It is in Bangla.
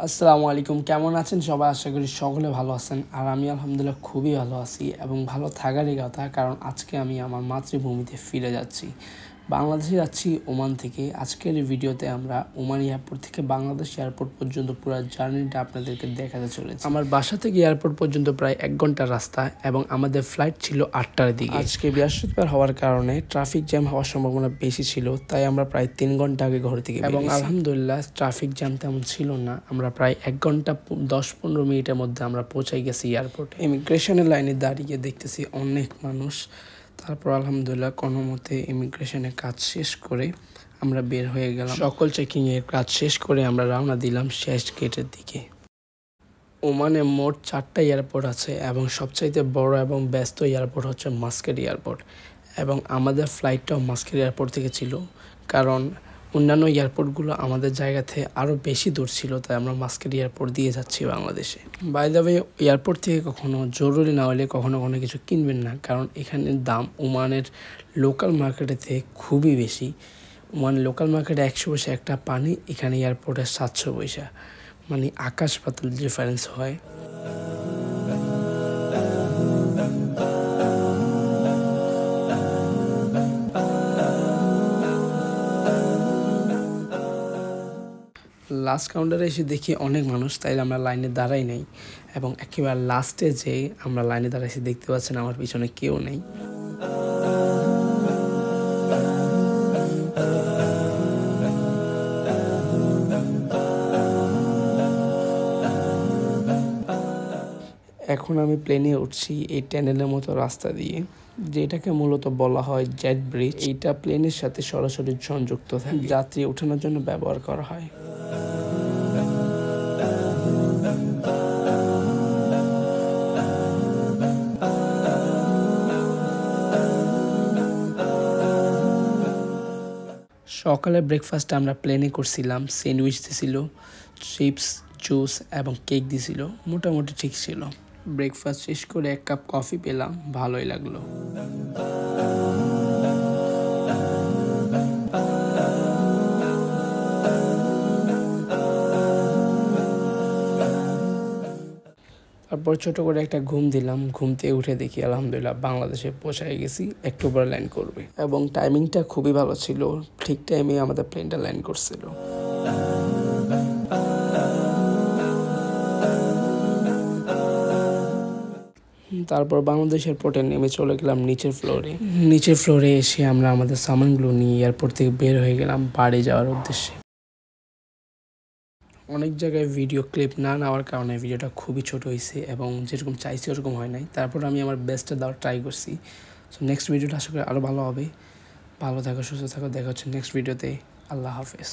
আসসালামু আলাইকুম, কেমন আছেন সবাই? আশা করি সকলে ভালো আছেন। আর আমি আলহামদুলিল্লাহ খুবই ভালো আছি এবং ভালো থাকারই কথা, কারণ আজকে আমি আমার মাতৃভূমিতে ফিরে যাচ্ছি। বাংলাদেশে যাচ্ছি ওমান থেকে। আজকের এই ভিডিওতে আমরা ওমান এয়ারপোর্ট থেকে বাংলাদেশ এয়ারপোর্ট পর্যন্ত পুরো জার্নিটা আপনাদেরকে দেখাতে চলেছি। আমার বাসা থেকে এয়ারপোর্ট পর্যন্ত প্রায় 1 ঘন্টার রাস্তা এবং আমাদের ফ্লাইট ছিল 8টার দিকে। আজকে বৃহস্পতিবার হওয়ার কারণে ট্রাফিক জ্যাম হওয়ার সম্ভাবনা বেশি ছিল, তাই আমরা প্রায় 3 ঘন্টা আগে ঘর থেকে এবং আলহামদুলিল্লাহ ট্রাফিক জ্যাম তেমন ছিল না। আমরা প্রায় 1 ঘন্টা 10-15 মিনিটের মধ্যে আমরা পৌঁছাই গেছি এয়ারপোর্টে। ইমিগ্রেশনের লাইনে দাঁড়িয়ে দেখতেছি অনেক মানুষ। তারপর আলহামদুলিল্লাহ কোনো মতে ইমিগ্রেশনের কাজ শেষ করে আমরা বের হয়ে গেলাম। সকল চেকিংয়ের কাজ শেষ করে আমরা রওনা দিলাম শেষ গেটের দিকে। ওমানে মোট 4টা এয়ারপোর্ট আছে এবং সবচাইতে বড় এবং ব্যস্ত এয়ারপোর্ট হচ্ছে মাস্কেট এয়ারপোর্ট, এবং আমাদের ফ্লাইটটাও মাস্কেট এয়ারপোর্ট থেকে ছিল, কারণ অন্যান্য এয়ারপোর্টগুলো আমাদের জায়গা থেকে আরও বেশি দূর ছিল, তাই আমরা মাস্কেট এয়ারপোর্ট দিয়ে যাচ্ছি বাংলাদেশে। বাই দ্য ওয়ে, এয়ারপোর্ট থেকে কখনো জরুরি না হলে কখনো কোনো কিছু কিনবেন না, কারণ এখানের দাম ওমানের লোকাল মার্কেটের থেকে খুবই বেশি। ওমান লোকাল মার্কেটে 100 পয়সা একটা পানি, এখানে এয়ারপোর্টে 700 পয়সা, মানে আকাশ পাতাল ডিফারেন্স হয়। লাস্ট কাউন্টারে এসে দেখি অনেক মানুষ, তাই আমরা লাইনে দাঁড়াই নাই এবং একেবারে লাস্টে যে আমরা লাইনে দাঁড়াইছি দেখতে পাচ্ছেন আমার পিছনে কেউ নেই। এখন আমি প্লেনে উঠছি এই টানেলের মতো রাস্তা দিয়ে, যেটাকে মূলত বলা হয় জেট ব্রিজ। এইটা প্লেনের সাথে সরাসরি সংযুক্ত থাকে, যাত্রী ওঠানোর জন্য ব্যবহার করা হয়। সকালে ব্রেকফাস্টে আমরা প্লেনে করছিলাম, স্যান্ডউইচ দিছিল, চিপস, জুস এবং কেক দিছিল, মোটামুটি ঠিক ছিল। ব্রেকফাস্ট শেষ করে 1 কাপ কফি পেলাম, ভালোই লাগলো। তারপর ছোট করে একটা ঘুম দিলাম। ঘুম থেকে উঠে দেখি আলহামদুলিল্লাহ বাংলাদেশে পৌঁছায় গেছি, একটু পরে ল্যান্ড করবে এবং টাইমিংটা খুবই ভালো ছিল, ঠিক টাইমে আমাদের প্লেনটা ল্যান্ড করছিল। তারপর বাংলাদেশ এয়ারপোর্টে নেমে চলে গেলাম নিচের ফ্লোরে এসে আমরা আমাদের সামানগুলো নিয়ে এয়ারপোর্ট থেকে বের হয়ে গেলাম বাড়ি যাওয়ার উদ্দেশ্যে। অনেক জায়গায় ভিডিও ক্লিপ না নেওয়ার কারণে ভিডিওটা খুবই ছোট হয়েছে এবং যেরকম চাইছি ওরকম হয় নাই। তারপর আমি আমার বেস্টটা দেওয়ার ট্রাই করছি। সো নেক্সট ভিডিওটা আশা করি আরও ভালো হবে। ভালো থাকো, সুস্থ থাকো, দেখা হচ্ছে নেক্সট ভিডিওতে। আল্লাহ হাফেজ।